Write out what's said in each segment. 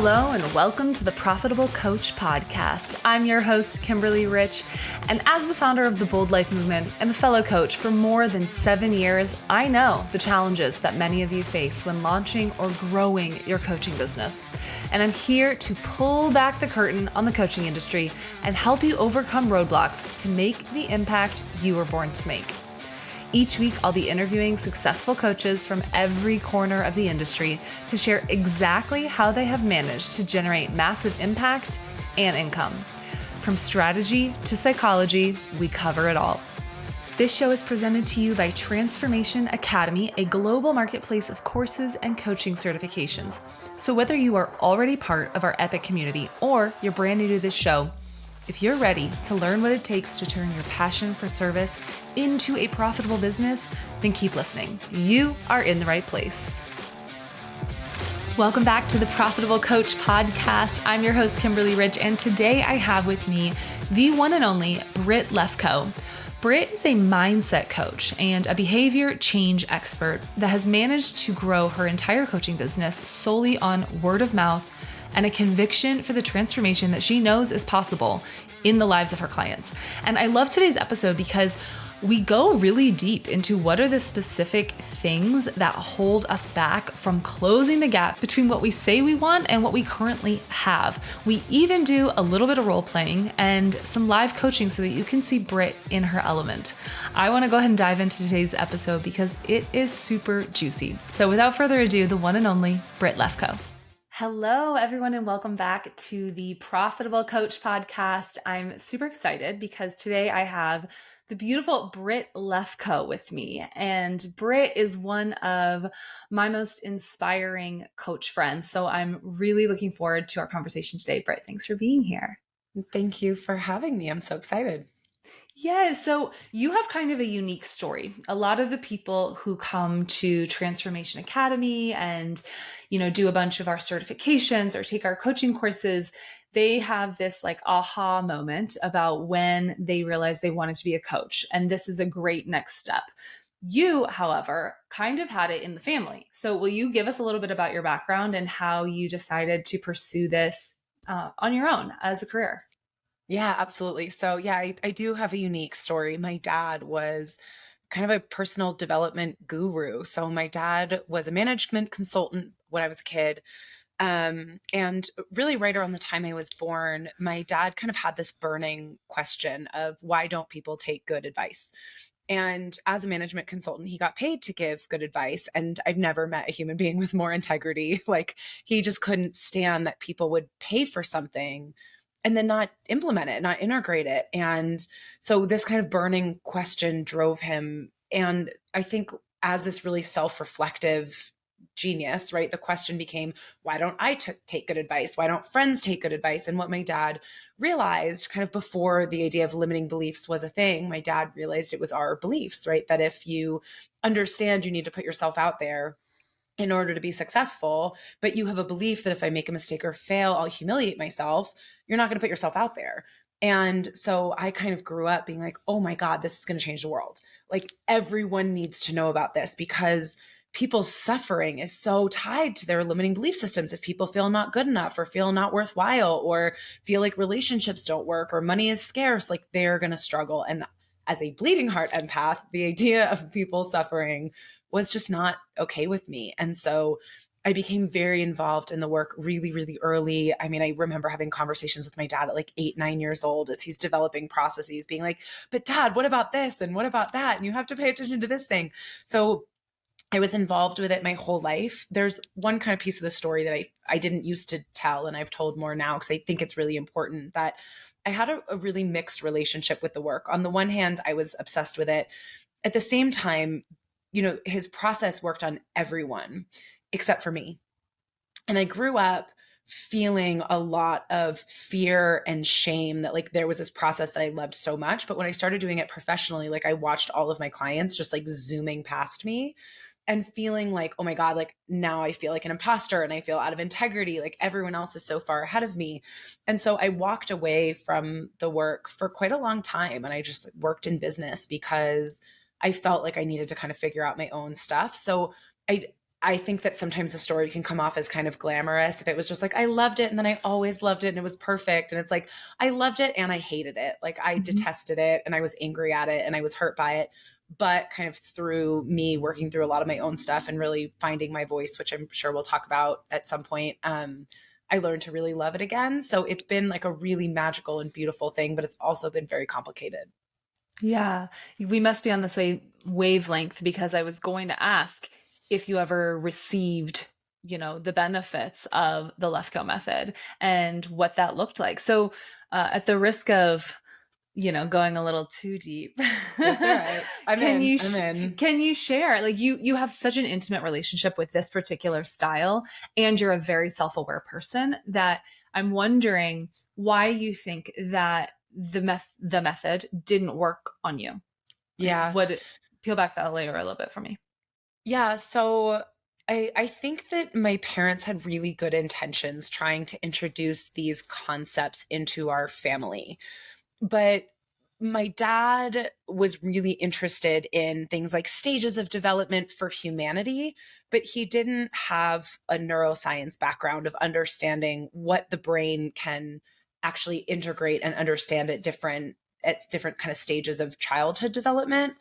Hello and welcome to the Profitable Coach Podcast. I'm your host, Kimberly Rich, and as the founder of the Bold Life Movement and a fellow coach for more than 7 years, I know the challenges that many of you face when launching or growing your coaching business. And I'm here to pull back the curtain on the coaching industry and help you overcome roadblocks to make the impact you were born to make. Each week, I'll be interviewing successful coaches from every corner of the industry to share exactly how they have managed to generate massive impact and income. From strategy to psychology, we cover it all. This show is presented to you by Transformation Academy, a global marketplace of courses and coaching certifications. So whether you are already part of our epic community or you're brand new to this show, if you're ready to learn what it takes to turn your passion for service into a profitable business, then keep listening. You are in the right place. Welcome back to the Profitable Coach Podcast. I'm your host, Kimberly Rich, and today I have with me the one and only Britt Lefkoe. Britt is a mindset coach and a behavior change expert that has managed to grow her entire coaching business solely on word of mouth and a conviction for the transformation that she knows is possible in the lives of her clients. And I love today's episode because we go really deep into what are the specific things that hold us back from closing the gap between what we say we want and what we currently have. We even do a little bit of role playing and some live coaching so that you can see Britt in her element. I want to go ahead and dive into today's episode because it is super juicy. So without further ado, the one and only Britt Lefkoe. Hello, everyone, and welcome back to the Profitable Coach Podcast. I'm super excited because today I have the beautiful Britt Lefkoe with me. And Britt is one of my most inspiring coach friends. So I'm really looking forward to our conversation today. Britt, thanks for being here. Thank you for having me. I'm so excited. Yeah, so you have kind of a unique story. A lot of the people who come to Transformation Academy and, do a bunch of our certifications or take our coaching courses, they have this like aha moment about when they realized they wanted to be a coach. And this is a great next step. You, however, kind of had it in the family. So will you give us a little bit about your background and how you decided to pursue this on your own as a career? Yeah, absolutely. So yeah, I do have a unique story. My dad was kind of a personal development guru. So my dad was a management consultant when I was a kid. And really right around the time I was born, my dad kind of had this burning question of why don't people take good advice? And as a management consultant, he got paid to give good advice. And I've never met a human being with more integrity. Like he just couldn't stand that people would pay for something and then not implement it, not integrate it. And so this kind of burning question drove him. And I think as this really self-reflective genius, right, the question became, why don't I take good advice? Why don't friends take good advice? And what my dad realized kind of before the idea of limiting beliefs was a thing, my dad realized it was our beliefs, right? That if you understand you need to put yourself out there in order to be successful, but you have a belief that if I make a mistake or fail, I'll humiliate myself, you're not going to put yourself out there. And so I kind of grew up being like, oh my God, this is going to change the world. Like everyone needs to know about this because people's suffering is so tied to their limiting belief systems. If people feel not good enough or feel not worthwhile or feel like relationships don't work or money is scarce, like they're going to struggle. And as a bleeding heart empath, the idea of people suffering was just not okay with me. And so I became very involved in the work really, really early. I mean, I remember having conversations with my dad at like 8, 9 years old as he's developing processes, being like, but dad, what about this? And what about that? And you have to pay attention to this thing. So I was involved with it my whole life. There's one kind of piece of the story that I didn't used to tell, and I've told more now because I think it's really important, that I had a really mixed relationship with the work. On the one hand, I was obsessed with it. At the same time, his process worked on everyone except for me. And I grew up feeling a lot of fear and shame that like there was this process that I loved so much. But when I started doing it professionally, like I watched all of my clients just like zooming past me and feeling like, oh my God, like now I feel like an imposter and I feel out of integrity. Like everyone else is so far ahead of me. And so I walked away from the work for quite a long time. And I just worked in business because I felt like I needed to kind of figure out my own stuff. So I think that sometimes the story can come off as kind of glamorous if it was just like, I loved it and then I always loved it and it was perfect. And it's like, I loved it and I hated it. Like I detested it and I was angry at it and I was hurt by it. But kind of through me working through a lot of my own stuff and really finding my voice, which I'm sure we'll talk about at some point, I learned to really love it again. So it's been like a really magical and beautiful thing, but it's also been very complicated. Yeah, we must be on the same wavelength, because I was going to ask if you ever received, the benefits of the Lefkoe method and what that looked like. So, at the risk of, going a little too deep, That's all right. I'm in. Can you share, like, you have such an intimate relationship with this particular style, and you're a very self-aware person, that I'm wondering why you think that the method didn't work on you. Yeah. Peel back that layer a little bit for me. Yeah. So I think that my parents had really good intentions trying to introduce these concepts into our family. But my dad was really interested in things like stages of development for humanity, but he didn't have a neuroscience background of understanding what the brain can actually integrate and understand at different kind of stages of childhood development.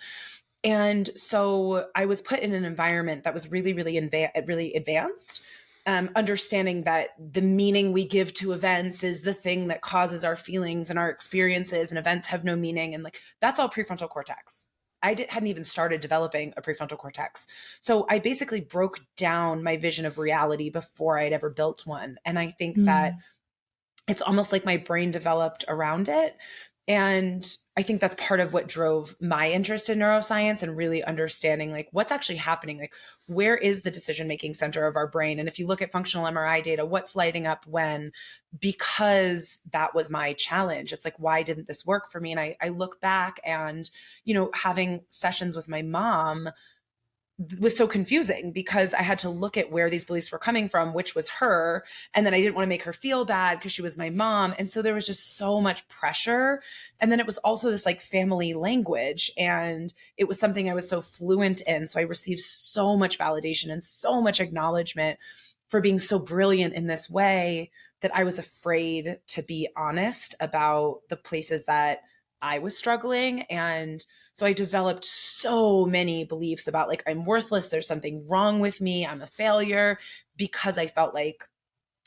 And so I was put in an environment that was really, really, really advanced. Understanding that the meaning we give to events is the thing that causes our feelings and our experiences, and events have no meaning. And like, that's all prefrontal cortex. Hadn't even started developing a prefrontal cortex. So I basically broke down my vision of reality before I'd ever built one. And I think that it's almost like my brain developed around it. And I think that's part of what drove my interest in neuroscience and really understanding like what's actually happening. Like, where is the decision-making center of our brain? And if you look at functional MRI data, what's lighting up when? Because that was my challenge. It's like, why didn't this work for me? And I look back and, having sessions with my mom was so confusing because I had to look at where these beliefs were coming from, which was her. And then I didn't want to make her feel bad because she was my mom. And so there was just so much pressure. And then it was also this like family language. And it was something I was so fluent in. So I received so much validation and so much acknowledgement for being so brilliant in this way that I was afraid to be honest about the places that I was struggling. And so I developed so many beliefs about like, I'm worthless. There's something wrong with me. I'm a failure, because I felt like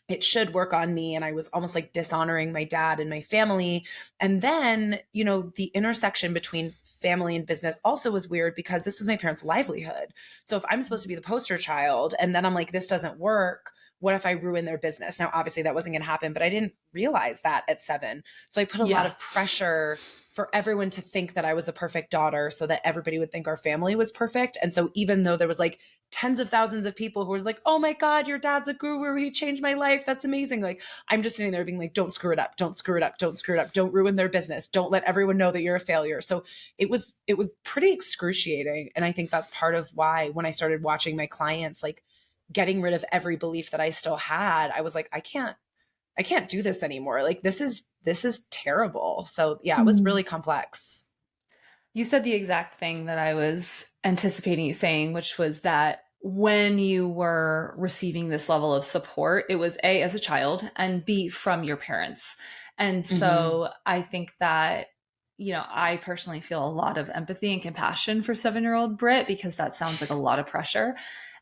it should work on me. And I was almost like dishonoring my dad and my family. And then, the intersection between family and business also was weird because this was my parents' livelihood. So if I'm supposed to be the poster child and then I'm like, this doesn't work, what if I ruin their business? Now, obviously that wasn't going to happen, but I didn't realize that at 7. So I put a lot of pressure for everyone to think that I was the perfect daughter so that everybody would think our family was perfect. And so even though there was like tens of thousands of people who was like, oh my God, your dad's a guru. He changed my life. That's amazing. Like, I'm just sitting there being like, don't screw it up. Don't screw it up. Don't screw it up. Don't ruin their business. Don't let everyone know that you're a failure. So it was pretty excruciating. And I think that's part of why when I started watching my clients, like getting rid of every belief that I still had, I was like, I can't do this anymore. Like, this is terrible. So yeah, it was really complex. You said the exact thing that I was anticipating you saying, which was that when you were receiving this level of support, it was A, as a child, and B, from your parents. And so I think that, I personally feel a lot of empathy and compassion for 7-year-old Britt, because that sounds like a lot of pressure.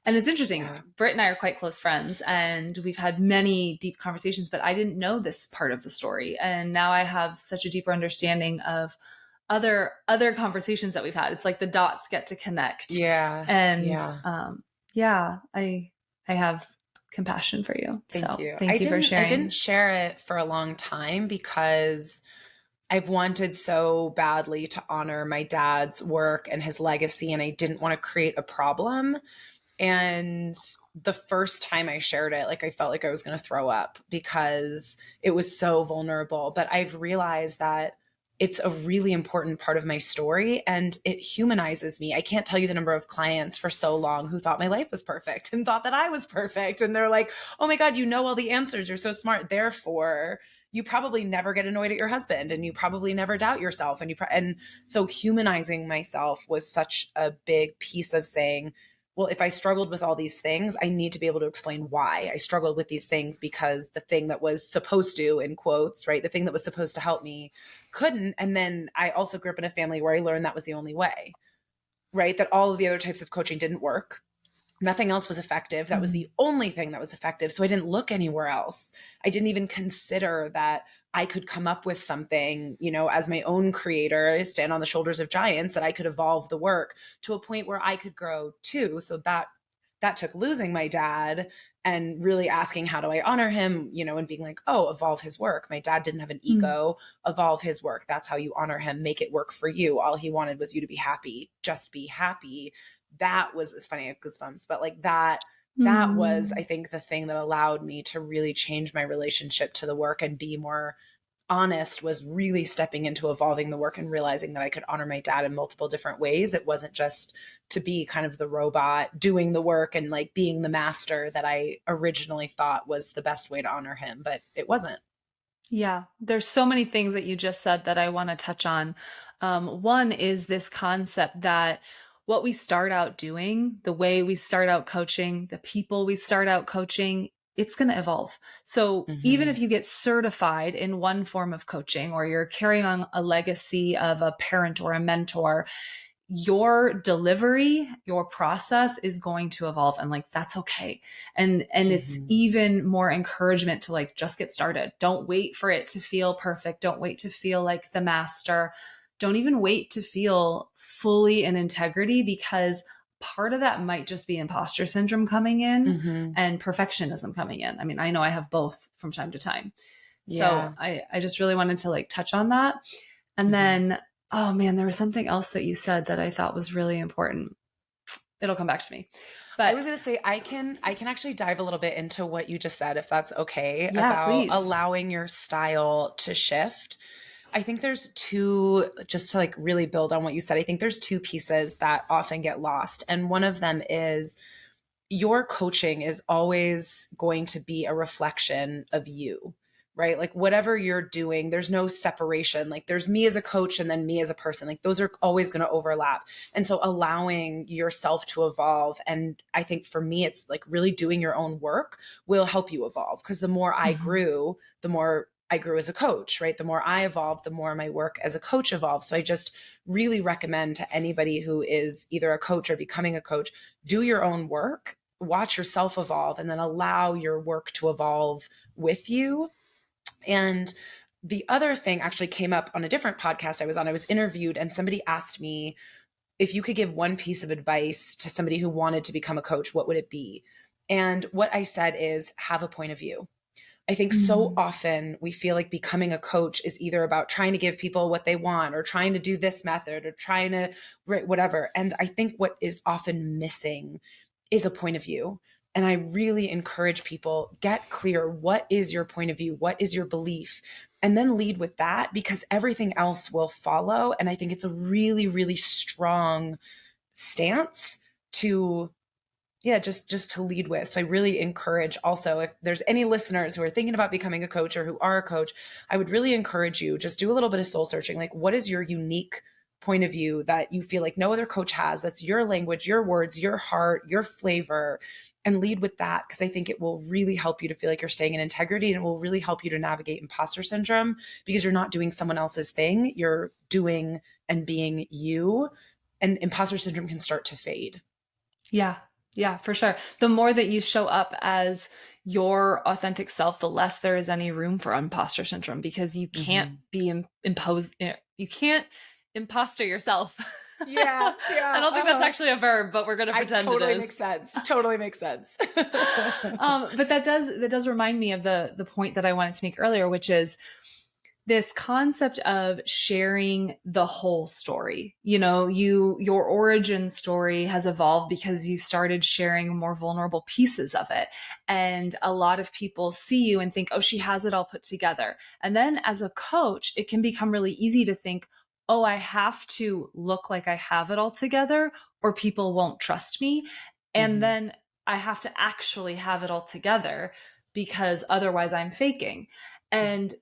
And it's interesting. Yeah. Britt and I are quite close friends, and we've had many deep conversations, but I didn't know this part of the story. And now I have such a deeper understanding of other conversations that we've had. It's like the dots get to connect. Yeah. And I have compassion for you. Thank you. Thank you for sharing. I didn't share it for a long time because I've wanted so badly to honor my dad's work and his legacy, and I didn't want to create a problem. And the first time I shared it, like I felt like I was going to throw up because it was so vulnerable. But I've realized that it's a really important part of my story and it humanizes me. I can't tell you the number of clients for so long who thought my life was perfect and thought that I was perfect. And they're like, oh my God, you know all the answers. You're so smart. Therefore, you probably never get annoyed at your husband and you probably never doubt yourself. And so humanizing myself was such a big piece of saying, well, if I struggled with all these things, I need to be able to explain why I struggled with these things, because the thing that was supposed to, in quotes, right, the thing that was supposed to help me couldn't. And then I also grew up in a family where I learned that was the only way, right? That all of the other types of coaching didn't work. Nothing else was effective. That was the only thing that was effective. So I didn't look anywhere else. I didn't even consider that I could come up with something, you know, as my own creator, I stand on the shoulders of giants, that I could evolve the work to a point where I could grow too. So that took losing my dad and really asking, how do I honor him, you know, and being like, oh, evolve his work. My dad didn't have an ego. Evolve his work. That's how you honor him. Make it work for you. All he wanted was you to be happy. Just be happy. That was, it's funny, I have goosebumps, but like that was, I think, the thing that allowed me to really change my relationship to the work and be more honest, was really stepping into evolving the work and realizing that I could honor my dad in multiple different ways. It wasn't just to be kind of the robot doing the work and like being the master that I originally thought was the best way to honor him, but it wasn't. Yeah, there's so many things that you just said that I want to touch on. One is this concept that what we start out doing, the way we start out coaching, the people we start out coaching, it's going to evolve. So even if you get certified in one form of coaching, or you're carrying on a legacy of a parent or a mentor, your delivery, your process is going to evolve, and like, that's okay. And it's even more encouragement to like, just get started. Don't wait for it to feel perfect. Don't wait to feel like the master. Don't even wait to feel fully in integrity, because part of that might just be imposter syndrome coming in and perfectionism coming in. I mean, I know I have both from time to time. So I just really wanted to like touch on that. And then, oh man, there was something else that you said that I thought was really important. It'll come back to me. But I was going to say, I can actually dive a little bit into what you just said, if that's okay, Yeah, about please. allowing your style to shift. I think there's two, just to like really build on what you said, I think there's two pieces that often get lost. And one of them is, your coaching is always going to be a reflection of you, right? Like whatever you're doing, there's no separation. Like there's me as a coach and then me as a person. Like those are always going to overlap. And so allowing yourself to evolve. And I think for me, it's like really doing your own work will help you evolve. Because the more I grew, the more I grew as a coach, right? The more I evolved, the more my work as a coach evolved. So I just really recommend to anybody who is either a coach or becoming a coach, do your own work, watch yourself evolve, and then allow your work to evolve with you. And the other thing actually came up on a different podcast I was on. I was interviewed and somebody asked me, if you could give one piece of advice to somebody who wanted to become a coach, what would it be? And what I said is, have a point of view. I think so often we feel like becoming a coach is either about trying to give people what they want, or trying to do this method, or trying to whatever. And I think what is often missing is a point of view. And I really encourage people, get clear. What is your point of view? What is your belief? And then lead with that, because everything else will follow. And I think it's a really, really strong stance to just to lead with. So I really encourage also, if there's any listeners who are thinking about becoming a coach or who are a coach, I would really encourage you, just do a little bit of soul searching. Like, what is your unique point of view that you feel like no other coach has? That's your language, your words, your heart, your flavor, and lead with that. Because I think it will really help you to feel like you're staying in integrity, and it will really help you to navigate imposter syndrome, because you're not doing someone else's thing. You're doing and being you, and imposter syndrome can start to fade. Yeah, for sure. The more that you show up as your authentic self, the less there is any room for imposter syndrome, because you can't be imposed. You can't imposter yourself. Yeah. I don't think that's actually a verb, but we're going to pretend it is. Totally makes sense. But that does remind me of the point that I wanted to make earlier, which is this concept of sharing the whole story. You know, your origin story has evolved because you started sharing more vulnerable pieces of it. And a lot of people see you and think, oh, she has it all put together. And then as a coach, it can become really easy to think, oh, I have to look like I have it all together or people won't trust me. And then I have to actually have it all together, because otherwise I'm faking. And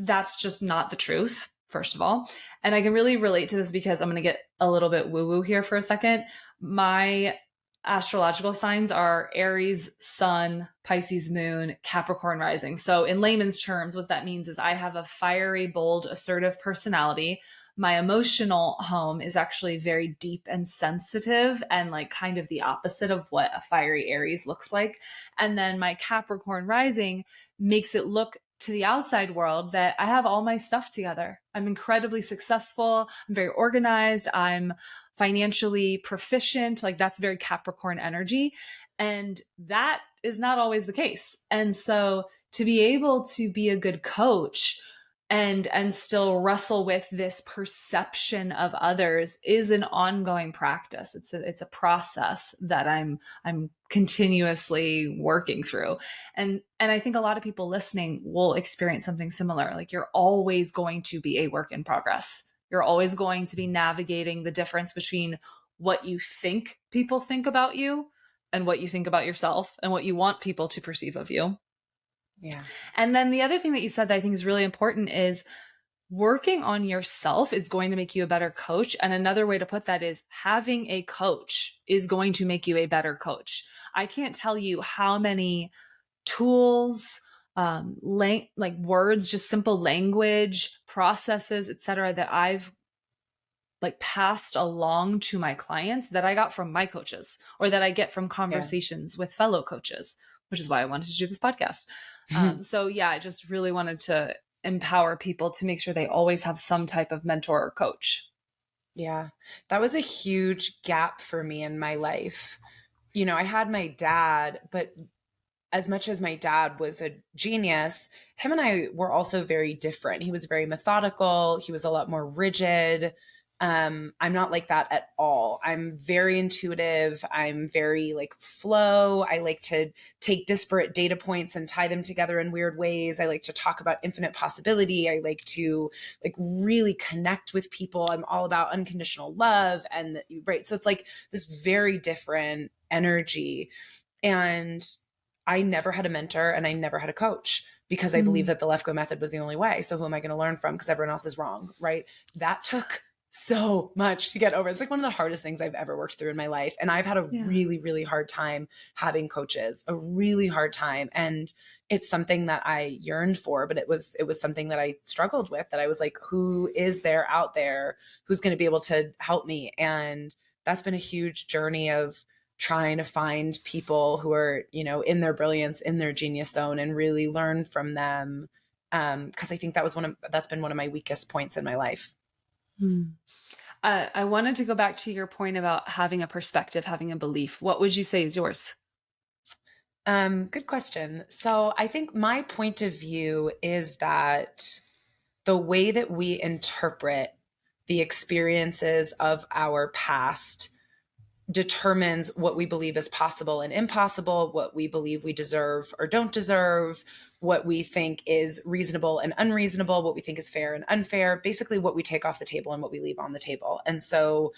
that's just not the truth, first of all. And I can really relate to this because I'm going to get a little bit woo-woo here for a second. My astrological signs are Aries, Sun, Pisces, Moon, Capricorn rising. So in layman's terms, what that means is I have a fiery, bold, assertive personality. My emotional home is actually very deep and sensitive and like kind of the opposite of what a fiery Aries looks like. And then my Capricorn rising makes it look to the outside world that I have all my stuff together. I'm incredibly successful. I'm very organized. I'm financially proficient. Like that's very Capricorn energy. And that is not always the case. And so to be able to be a good coach and still wrestle with this perception of others is an ongoing practice. It's a process that I'm continuously working through. And I think a lot of people listening will experience something similar. Like you're always going to be a work in progress. You're always going to be navigating the difference between what you think people think about you and what you think about yourself and what you want people to perceive of you. Yeah. And then the other thing that you said that I think is really important is working on yourself is going to make you a better coach. And another way to put that is having a coach is going to make you a better coach. I can't tell you how many tools, like words, just simple language, processes, etc., that I've like passed along to my clients that I got from my coaches or that I get from conversations with fellow coaches, which is why I wanted to do this podcast. So yeah, I just really wanted to empower people to make sure they always have some type of mentor or coach. Yeah, that was a huge gap for me in my life. You know, I had my dad, but as much as my dad was a genius, him and I were also very different. He was very methodical. He was a lot more rigid. I'm not like that at all. I'm very intuitive. I'm very like flow. I like to take disparate data points and tie them together in weird ways. I like to talk about infinite possibility. I like to like really connect with people. I'm all about unconditional love. And right. So it's like this very different energy. And I never had a mentor and I never had a coach because I believe that the Lefkoe Method was the only way. So who am I going to learn from? Because everyone else is wrong. Right. That took so much to get over. It's like one of the hardest things I've ever worked through in my life. And I've had a really, really hard time having coaches, a really hard time. And it's something that I yearned for, but it was something that I struggled with, that I was like, who is there out there who's going to be able to help me? And that's been a huge journey of trying to find people who are, you know, in their brilliance, in their genius zone, and really learn from them. Cause I think that's been one of my weakest points in my life. I wanted to go back to your point about having a perspective, having a belief. What would you say is yours? Good question. So I think my point of view is that the way that we interpret the experiences of our past determines what we believe is possible and impossible, what we believe we deserve or don't deserve, what we think is reasonable and unreasonable, what we think is fair and unfair, basically what we take off the table and what we leave on the table. And so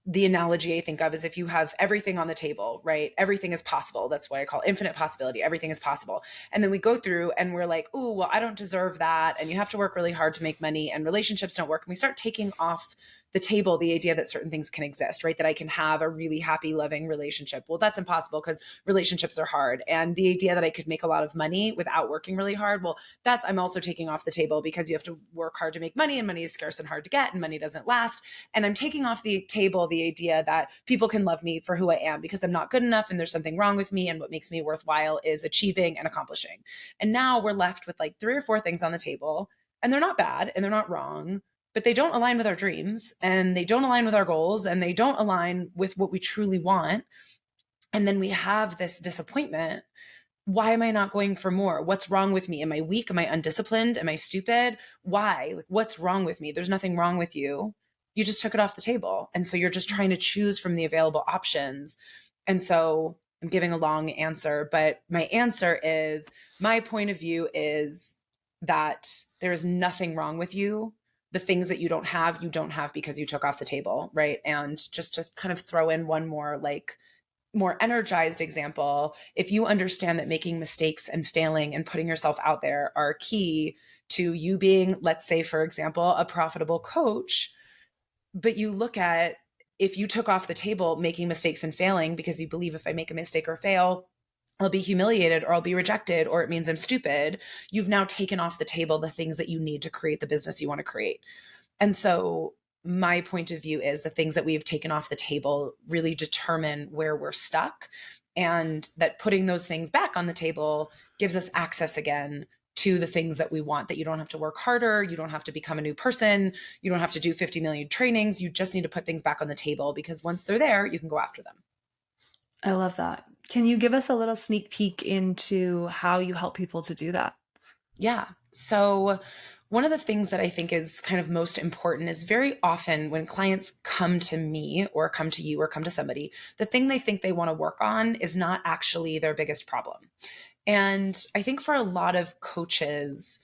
the analogy I think of is if you have everything on the table, right? Everything is possible. That's why I call infinite possibility. Everything is possible. And then we go through and we're like, oh, well, I don't deserve that. And you have to work really hard to make money and relationships don't work. And we start taking off the table the idea that certain things can exist, right? That I can have a really happy, loving relationship. Well, that's impossible because relationships are hard. And the idea that I could make a lot of money without working really hard, well, I'm also taking off the table because you have to work hard to make money and money is scarce and hard to get and money doesn't last. And I'm taking off the table the idea that people can love me for who I am because I'm not good enough and there's something wrong with me. And what makes me worthwhile is achieving and accomplishing. And now we're left with like 3 or 4 things on the table, and they're not bad and they're not wrong, but they don't align with our dreams and they don't align with our goals and they don't align with what we truly want. And then we have this disappointment. Why am I not going for more? What's wrong with me? Am I weak? Am I undisciplined? Am I stupid? Why? Like, what's wrong with me? There's nothing wrong with you. You just took it off the table. And so you're just trying to choose from the available options. And so I'm giving a long answer, but my answer is, my point of view is that there is nothing wrong with you. The things that you don't have because you took off the table, right? And just to kind of throw in one more like more energized example, if you understand that making mistakes and failing and putting yourself out there are key to you being, let's say, for example, a profitable coach, but you look at if you took off the table making mistakes and failing because you believe if I make a mistake or fail, I'll be humiliated or I'll be rejected or it means I'm stupid, you've now taken off the table the things that you need to create the business you want to create. And so my point of view is the things that we've taken off the table really determine where we're stuck, and that putting those things back on the table gives us access again to the things that we want, that you don't have to work harder. You don't have to become a new person. You don't have to do 50 million trainings. You just need to put things back on the table, because once they're there, you can go after them. I love that. Can you give us a little sneak peek into how you help people to do that? Yeah. So one of the things that I think is kind of most important is very often when clients come to me or come to you or come to somebody, the thing they think they want to work on is not actually their biggest problem. And I think for a lot of coaches,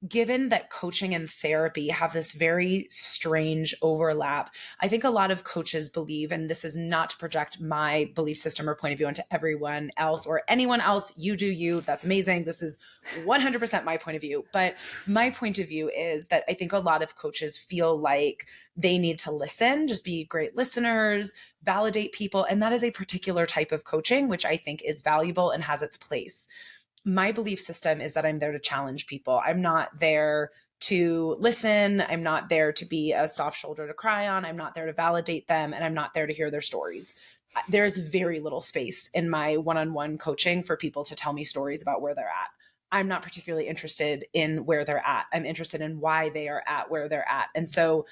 given that coaching and therapy have this very strange overlap, I think a lot of coaches believe, and this is not to project my belief system or point of view onto everyone else or anyone else, you do you, that's amazing. This is 100% my point of view. But my point of view is that I think a lot of coaches feel like they need to listen, just be great listeners, validate people. And that is a particular type of coaching, which I think is valuable and has its place. My belief system is that I'm there to challenge people. I'm not there to listen. I'm not there to be a soft shoulder to cry on. I'm not there to validate them. And I'm not there to hear their stories. There's very little space in my one-on-one coaching for people to tell me stories about where they're at. I'm not particularly interested in where they're at. I'm interested in why they are at where they're at. And so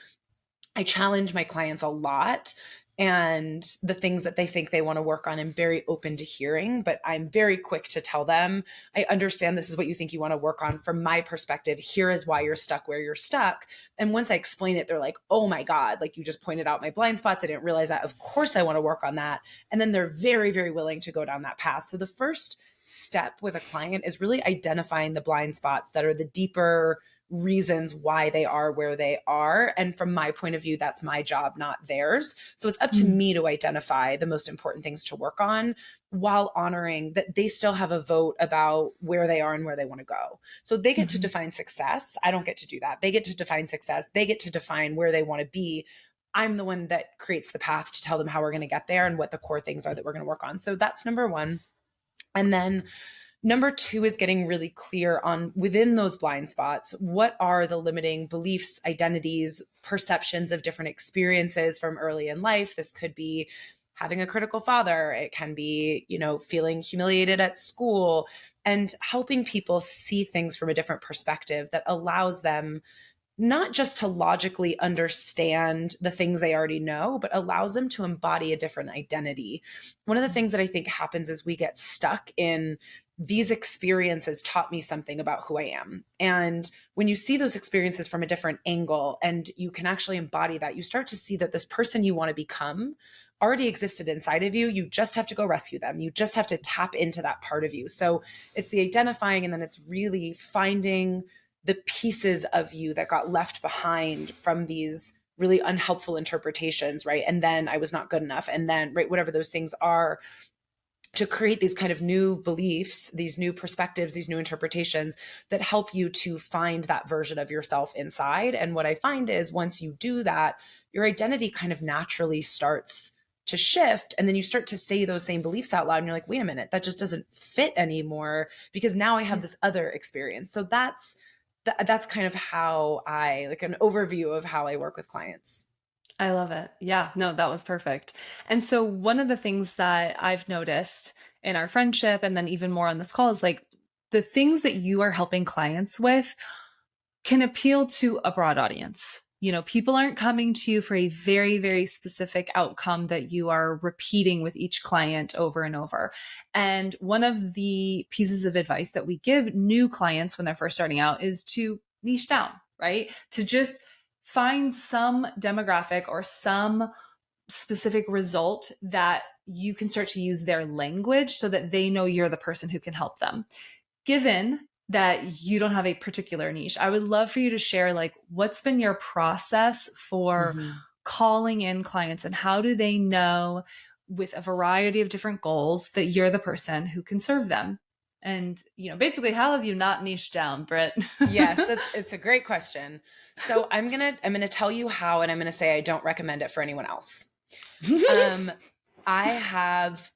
I challenge my clients a lot, and the things that they think they want to work on, I'm very open to hearing, but I'm very quick to tell them, I understand this is what you think you want to work on. From my perspective, here is why you're stuck where you're stuck. And once I explain it, they're like, oh my God, like you just pointed out my blind spots. I didn't realize that. Of course I want to work on that. And then they're very, very willing to go down that path. So the first step with a client is really identifying the blind spots that are the deeper reasons why they are where they are. And from my point of view, that's my job, not theirs. So it's up to me to identify the most important things to work on, while honoring that they still have a vote about where they are and where they want to go. So they get to define success. I don't get to do that. They get to define success. They get to define where they want to be. I'm the one that creates the path to tell them how we're going to get there and what the core things are that we're going to work on. So that's number one. And then number two is getting really clear on, within those blind spots, what are the limiting beliefs, identities, perceptions of different experiences from early in life. This could be having a critical father. It can be, feeling humiliated at school, and helping people see things from a different perspective that allows them not just to logically understand the things they already know, but allows them to embody a different identity. One of the things that I think happens is we get stuck in, these experiences taught me something about who I am. And when you see those experiences from a different angle and you can actually embody that, you start to see that this person you want to become already existed inside of you. You just have to go rescue them. You just have to tap into that part of you. So it's the identifying, and then it's really finding the pieces of you that got left behind from these really unhelpful interpretations, right? And then I was not good enough. And then, right, whatever those things are, to create these kind of new beliefs, these new perspectives, these new interpretations that help you to find that version of yourself inside. And what I find is once you do that, your identity kind of naturally starts to shift. And then you start to say those same beliefs out loud, and you're like, wait a minute, that just doesn't fit anymore, because now I have this other experience. So that's kind of how I, like, an overview of how I work with clients. I love it. Yeah, no, that was perfect. And so one of the things that I've noticed in our friendship, and then even more on this call, is like the things that you are helping clients with can appeal to a broad audience. People aren't coming to you for a very, very specific outcome that you are repeating with each client over and over. And one of the pieces of advice that we give new clients when they're first starting out is to niche down, right? To just find some demographic or some specific result that you can start to use their language so that they know you're the person who can help them. Given that you don't have a particular niche, I would love for you to share, like, what's been your process for calling in clients, and how do they know, with a variety of different goals, that you're the person who can serve them? And, basically, how have you not niched down, Britt? Yes, it's a great question. So I'm going to tell you how, and I'm going to say I don't recommend it for anyone else. I have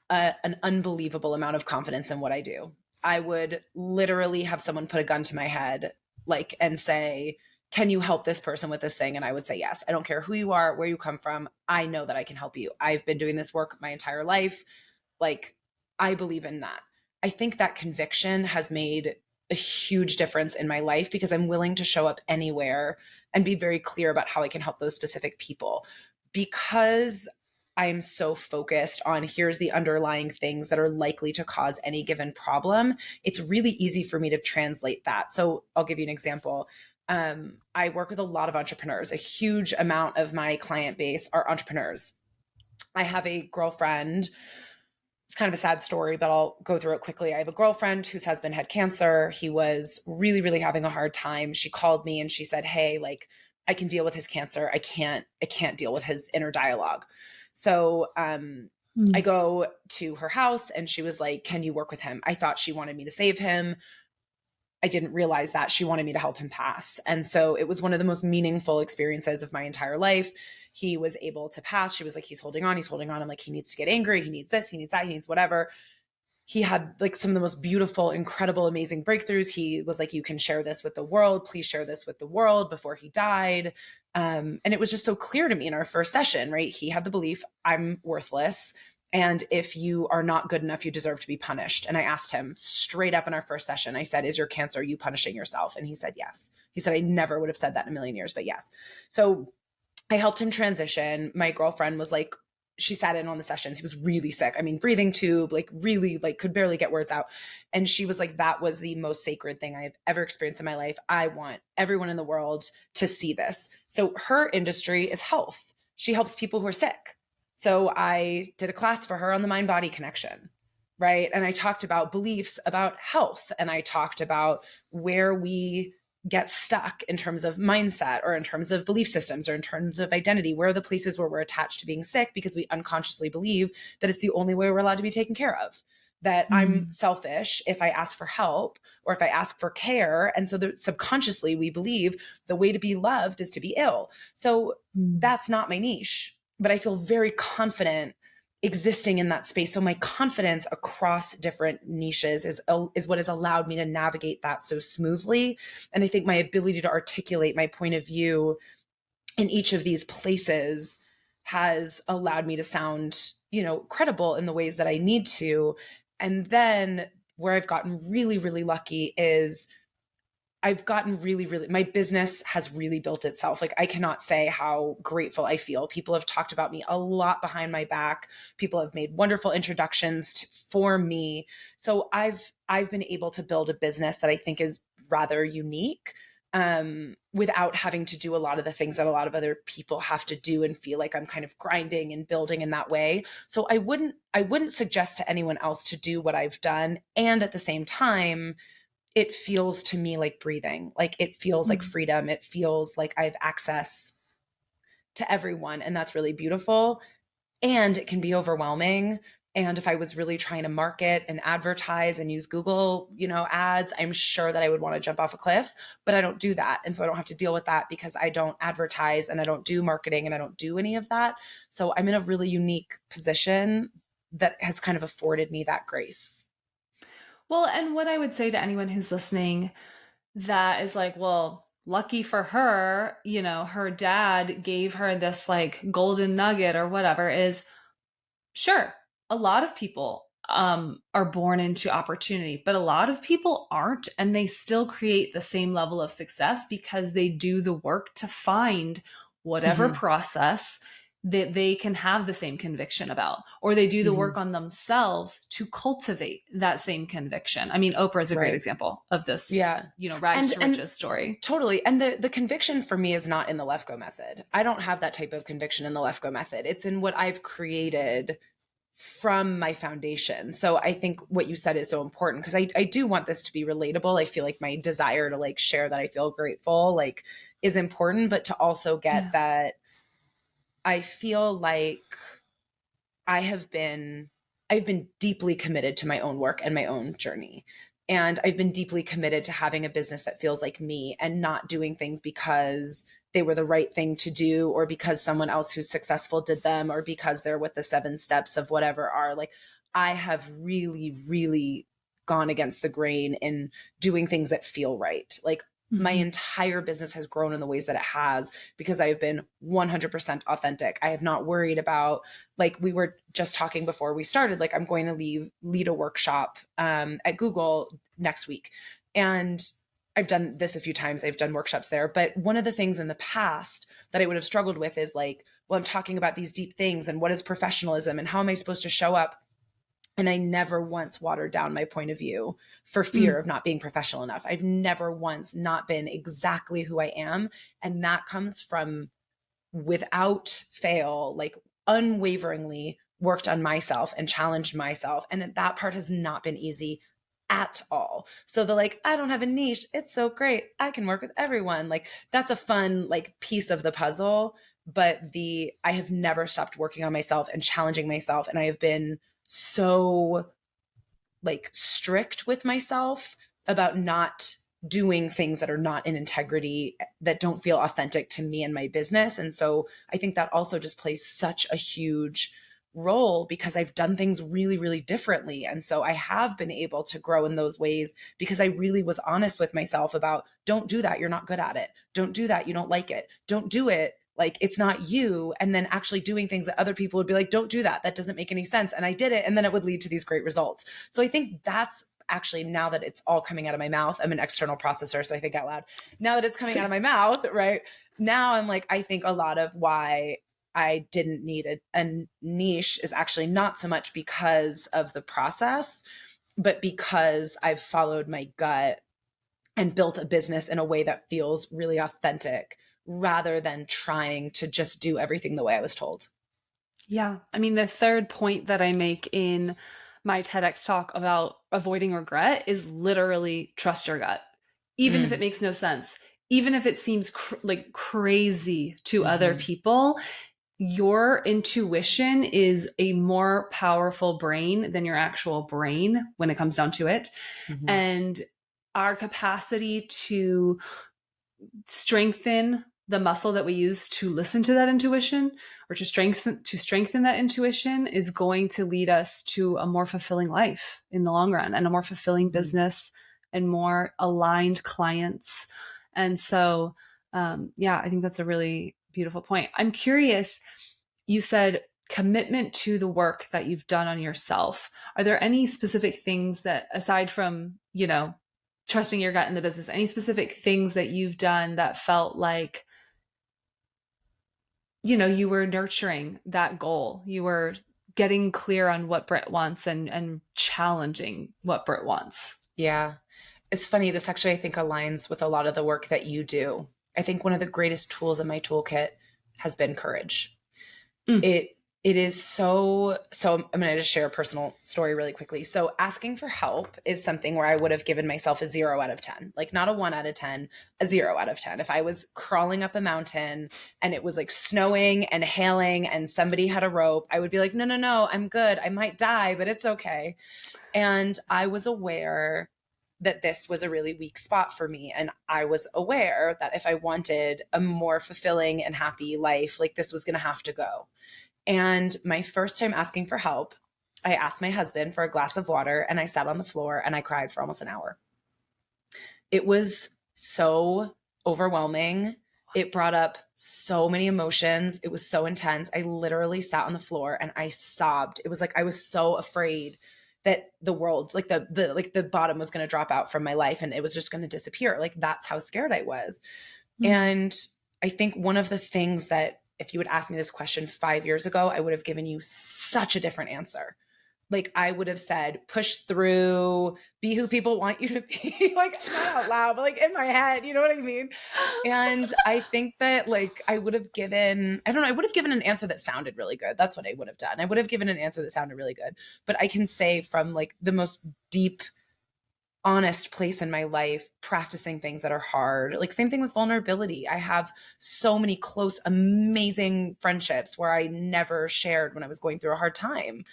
an unbelievable amount of confidence in what I do. I would literally have someone put a gun to my head, like, and say, can you help this person with this thing? And I would say, yes. I don't care who you are, where you come from. I know that I can help you. I've been doing this work my entire life. Like, I believe in that. I think that conviction has made a huge difference in my life because I'm willing to show up anywhere and be very clear about how I can help those specific people. Because I'm so focused on here's the underlying things that are likely to cause any given problem, it's really easy for me to translate that. So I'll give you an example. I work with a lot of entrepreneurs. A huge amount of my client base are entrepreneurs. I have a girlfriend. It's kind of a sad story, but I'll go through it quickly. I have a girlfriend whose husband had cancer. He was really, really having a hard time. She called me and she said, hey, like, I can deal with his cancer. I can't deal with his inner dialogue. So I go to her house and she was like, can you work with him? I thought she wanted me to save him. I didn't realize that she wanted me to help him pass. And so it was one of the most meaningful experiences of my entire life. He was able to pass. She was like, he's holding on. He's holding on. I'm like, he needs to get angry. He needs this. He needs that. He needs whatever. He had like some of the most beautiful, incredible, amazing breakthroughs. He was like, you can share this with the world. Please share this with the world before he died. And it was just so clear to me in our first session, right? He had the belief I'm worthless. And if you are not good enough, you deserve to be punished. And I asked him straight up in our first session, I said, is your cancer you punishing yourself? And he said, yes. He said, I never would have said that in a million years, but yes. So I helped him transition. My girlfriend was like, she sat in on the sessions. He was really sick. I mean, breathing tube, like really, like could barely get words out. And she was like, that was the most sacred thing I've ever experienced in my life. I want everyone in the world to see this. So her industry is health. She helps people who are sick. So I did a class for her on the mind-body connection, right? And I talked about beliefs about health. And I talked about where we get stuck in terms of mindset or in terms of belief systems or in terms of identity. Where are the places where we're attached to being sick because we unconsciously believe that it's the only way we're allowed to be taken care of, that I'm selfish if I ask for help or if I ask for care. And so subconsciously we believe the way to be loved is to be ill. So that's not my niche, but I feel very confident existing in that space. So my confidence across different niches is what has allowed me to navigate that so smoothly. And I think my ability to articulate my point of view in each of these places has allowed me to sound, credible in the ways that I need to. And then where I've gotten really, really lucky is my business has really built itself. Like I cannot say how grateful I feel. People have talked about me a lot behind my back. People have made wonderful introductions for me. So I've been able to build a business that I think is rather unique, without having to do a lot of the things that a lot of other people have to do and feel like I'm kind of grinding and building in that way. So I wouldn't suggest to anyone else to do what I've done. And at the same time, it feels to me like breathing. Like it feels like freedom. It feels like I have access to everyone. And that's really beautiful. And it can be overwhelming. And if I was really trying to market and advertise and use Google, ads, I'm sure that I would want to jump off a cliff, but I don't do that. And so I don't have to deal with that because I don't advertise and I don't do marketing and I don't do any of that. So I'm in a really unique position that has kind of afforded me that grace. Well, and what I would say to anyone who's listening that is like, well, lucky for her, her dad gave her this like golden nugget or whatever, is sure, a lot of people are born into opportunity, but a lot of people aren't, and they still create the same level of success because they do the work to find whatever process that they can have the same conviction about, or they do the work on themselves to cultivate that same conviction. I mean, Oprah is a great example of this, rags to riches story. Totally. And the conviction for me is not in the Lefkoe method. I don't have that type of conviction in the Lefkoe method. It's in what I've created from my foundation. So I think what you said is so important because I do want this to be relatable. I feel like my desire to like share that I feel grateful like is important, but to also get that I feel like I've been deeply committed to my own work and my own journey. And I've been deeply committed to having a business that feels like me and not doing things because they were the right thing to do, or because someone else who's successful did them, or because they're what the 7 steps of whatever are. Like, I have really, really gone against the grain in doing things that feel right. Like, my entire business has grown in the ways that it has because I've been 100% authentic. I have not worried about, like we were just talking before we started, like I'm going to lead a workshop at Google next week. And I've done this a few times. I've done workshops there. But one of the things in the past that I would have struggled with is like, well, I'm talking about these deep things and what is professionalism and how am I supposed to show up? And I never once watered down my point of view for fear of not being professional enough. I've never once not been exactly who I am. And that comes from, without fail, like unwaveringly worked on myself and challenged myself. And that part has not been easy at all. So the like, I don't have a niche. It's so great. I can work with everyone. Like, that's a fun like piece of the puzzle. But I have never stopped working on myself and challenging myself. And I have been so like strict with myself about not doing things that are not in integrity, that don't feel authentic to me and my business. And so I think that also just plays such a huge role because I've done things really, really differently. And so I have been able to grow in those ways because I really was honest with myself about, don't do that. You're not good at it. Don't do that. You don't like it. Don't do it. Like, it's not you. And then actually doing things that other people would be like, don't do that. That doesn't make any sense. And I did it. And then it would lead to these great results. So I think that's actually, now that it's all coming out of my mouth, I'm an external processor, so I think out loud. Now that it's coming out of my mouth, right now, I'm like, I think a lot of why I didn't need a niche is actually not so much because of the process, but because I've followed my gut and built a business in a way that feels really authentic, rather than trying to just do everything the way I was told. Yeah. I mean, the third point that I make in my TEDx talk about avoiding regret is literally trust your gut, even if it makes no sense, even if it seems like crazy to other people. Your intuition is a more powerful brain than your actual brain when it comes down to it. And our capacity to strengthen the muscle that we use to listen to that intuition, or to strengthen that intuition, is going to lead us to a more fulfilling life in the long run, and a more fulfilling business and more aligned clients. And so, I think that's a really beautiful point. I'm curious, you said commitment to the work that you've done on yourself. Are there any specific things that, aside from, trusting your gut in the business, any specific things that you've done that felt like, you were nurturing that goal, you were getting clear on what Britt wants and challenging what Britt wants? Yeah. It's funny. This actually, I think, aligns with a lot of the work that you do. I think one of the greatest tools in my toolkit has been courage. It is so, I'm going to just share a personal story really quickly. So asking for help is something where I would have given myself a 0 out of 10, like not a 1 out of 10, a 0 out of 10. If I was crawling up a mountain and it was like snowing and hailing and somebody had a rope, I would be like, no, I'm good. I might die, but it's okay. And I was aware that this was a really weak spot for me. And I was aware that if I wanted a more fulfilling and happy life, like this was going to have to go. And my first time asking for help, I asked my husband for a glass of water and I sat on the floor and I cried for almost an hour. It was so overwhelming. It brought up so many emotions. It was so intense. I literally sat on the floor and I sobbed. It was like I was so afraid that the world, like the bottom was going to drop out from my life and it was just going to disappear. Like that's how scared I was. And I think one of the things that, if you would ask me this question 5 years ago, I would have given you such a different answer. Like I would have said, push through, be who people want you to be, like not out loud, but like in my head, you know what I mean? And I think that like I would have given an answer that sounded really good. That's what I would have done. I would have given an answer that sounded really good. But I can say from like the most deep, honest place in my life, practicing things that are hard. Like same thing with vulnerability. I have so many close, amazing friendships where I never shared when I was going through a hard time.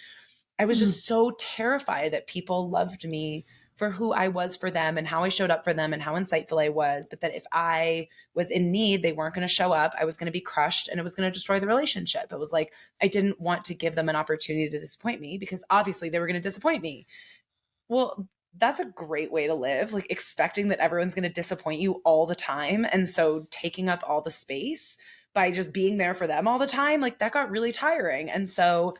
I was just so terrified that people loved me for who I was for them and how I showed up for them and how insightful I was, but that if I was in need, they weren't going to show up. I was going to be crushed and it was going to destroy the relationship. It was like, I didn't want to give them an opportunity to disappoint me because obviously they were going to disappoint me. Well, that's a great way to live, like expecting that everyone's going to disappoint you all the time. And so taking up all the space by just being there for them all the time, like that got really tiring. And so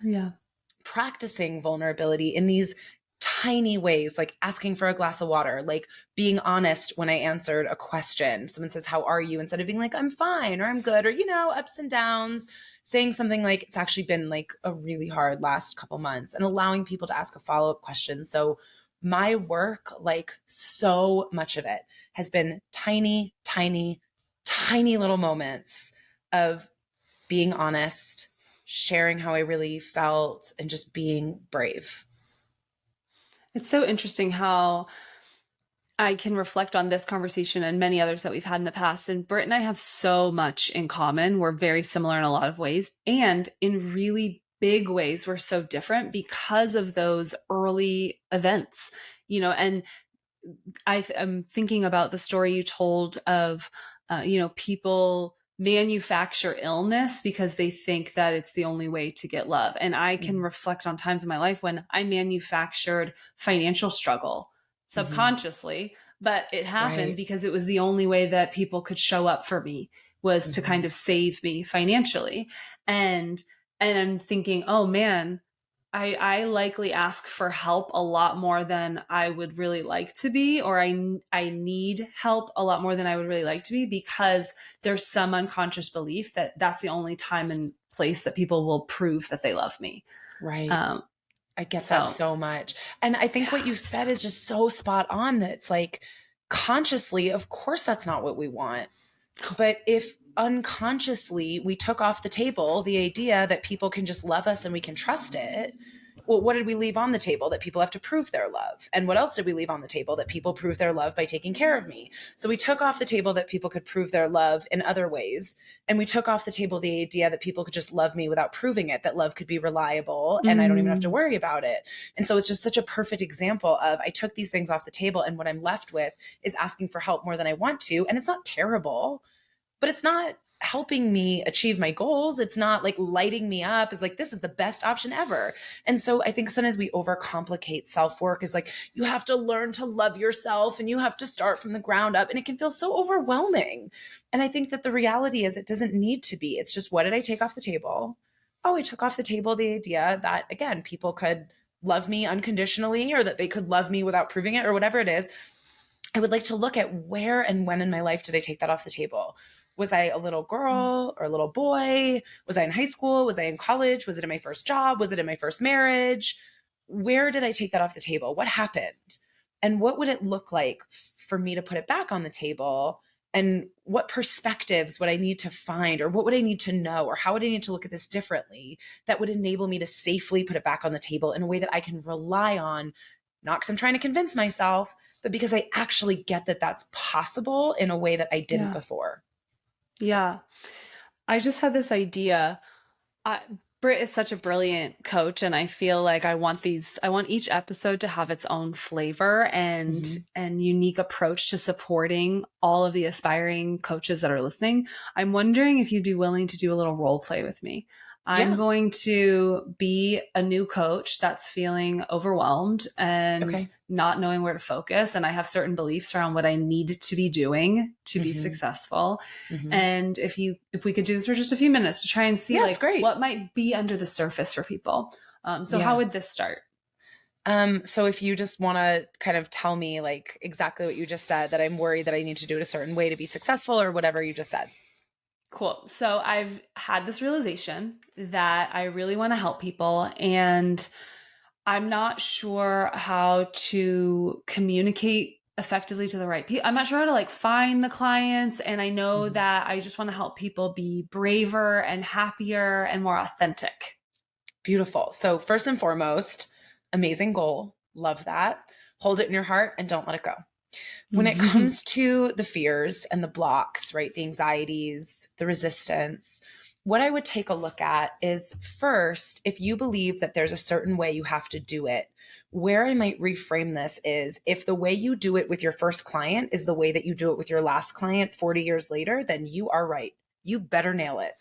practicing vulnerability in these tiny ways, like asking for a glass of water, like being honest when I answered a question. Someone says, how are you? Instead of being like, I'm fine, or I'm good, or, ups and downs, saying something like, it's actually been like a really hard last couple months, and allowing people to ask a follow-up question. So my work, like so much of it has been tiny, tiny, tiny little moments of being honest, sharing how I really felt, and just being brave. It's so interesting how I can reflect on this conversation and many others that we've had in the past. And Britt and I have so much in common. We're very similar in a lot of ways. And in really big ways, we're so different because of those early events, and I'm thinking about the story you told of, people manufacture illness because they think that it's the only way to get love. And I can reflect on times in my life when I manufactured financial struggle subconsciously, but it happened because it was the only way that people could show up for me, was to kind of save me financially. And I'm thinking, oh man, I likely ask for help a lot more than I would really like to be, or I need help a lot more than I would really like to be, because there's some unconscious belief that that's the only time and place that people will prove that they love me. Right. I get that so much. And I think what you said is just so spot on, that it's like, consciously, of course, that's not what we want. But if unconsciously we took off the table the idea that people can just love us and we can trust it, well, what did we leave on the table? That people have to prove their love. And what else did we leave on the table? That people prove their love by taking care of me. So we took off the table that people could prove their love in other ways. And we took off the table the idea that people could just love me without proving it, that love could be reliable and I don't even have to worry about it. And so it's just such a perfect example of, I took these things off the table and what I'm left with is asking for help more than I want to. And it's not terrible, but it's not helping me achieve my goals. It's not like lighting me up. It's like, this is the best option ever. And so I think sometimes we overcomplicate self-work. Is like, you have to learn to love yourself and you have to start from the ground up. And it can feel so overwhelming. And I think that the reality is, it doesn't need to be. It's just, what did I take off the table? Oh, I took off the table the idea that, again, people could love me unconditionally, or that they could love me without proving it, or whatever it is. I would like to look at where and when in my life did I take that off the table? Was I a little girl or a little boy? Was I in high school? Was I in college? Was it in my first job? Was it in my first marriage? Where did I take that off the table? What happened? And what would it look like for me to put it back on the table? And what perspectives would I need to find, or what would I need to know, or how would I need to look at this differently that would enable me to safely put it back on the table in a way that I can rely on, not because I'm trying to convince myself, but because I actually get that that's possible in a way that I didn't before. Yeah. I just had this idea. Britt is such a brilliant coach, and I feel like I want each episode to have its own flavor and unique approach to supporting all of the aspiring coaches that are listening. I'm wondering if you'd be willing to do a little role play with me. I'm going to be a new coach that's feeling overwhelmed and not knowing where to focus. And I have certain beliefs around what I need to be doing to be successful. And if we could do this for just a few minutes to try and see what might be under the surface for people. How would this start? So if you just want to kind of tell me like exactly what you just said, that I'm worried that I need to do it a certain way to be successful, or whatever you just said. Cool. So I've had this realization that I really want to help people, and I'm not sure how to communicate effectively to the right people. I'm not sure how to like find the clients. And I know that I just want to help people be braver and happier and more authentic. Beautiful. So first and foremost, amazing goal. Love that. Hold it in your heart and don't let it go. When it comes to the fears and the blocks, right? The anxieties, the resistance, what I would take a look at is first, if you believe that there's a certain way you have to do it, where I might reframe this is if the way you do it with your first client is the way that you do it with your last client 40 years later, then you are right. You better nail it.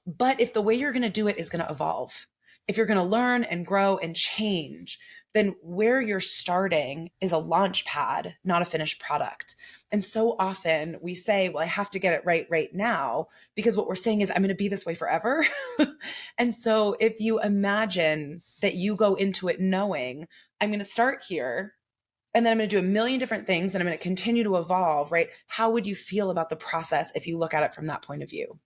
But if the way you're going to do it is going to evolve, if you're going to learn and grow and change, then where you're starting is a launch pad, not a finished product. And so often we say, well, I have to get it right now, because what we're saying is I'm going to be this way forever. And so if you imagine that you go into it knowing I'm going to start here and then I'm going to do a million different things and I'm going to continue to evolve, right? How would you feel about the process if you look at it from that point of view?